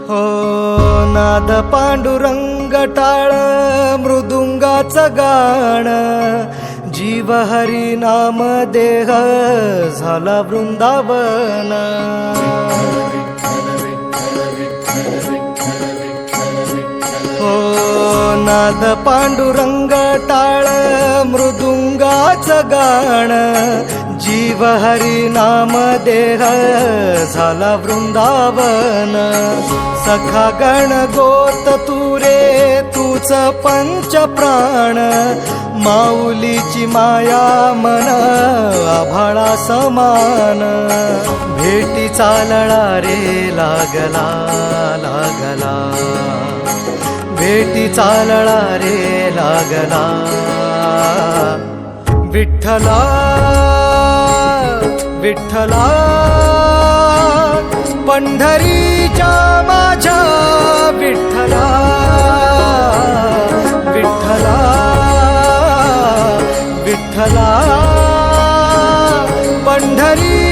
हो नाद पांडुरंग टाळ मृदुंगाचं गाण जीव हरी नाम देह झाला वृंदावन हो नाद पांडुरंग टाळ मृदुंगाचं गाण जीव हरी नाम देह झाला वृंदावन सखा गण गोत तुरे तूच पंच प्राण माऊलीची माया मन आभाळा समान भेटी चालळा रे लागला लागला भेटी चालळा रे लागला विठ्ठला विठ्ठला पंढरीच्या माझ्या विठ्ठला विठ्ठला विठ्ठला पंढरी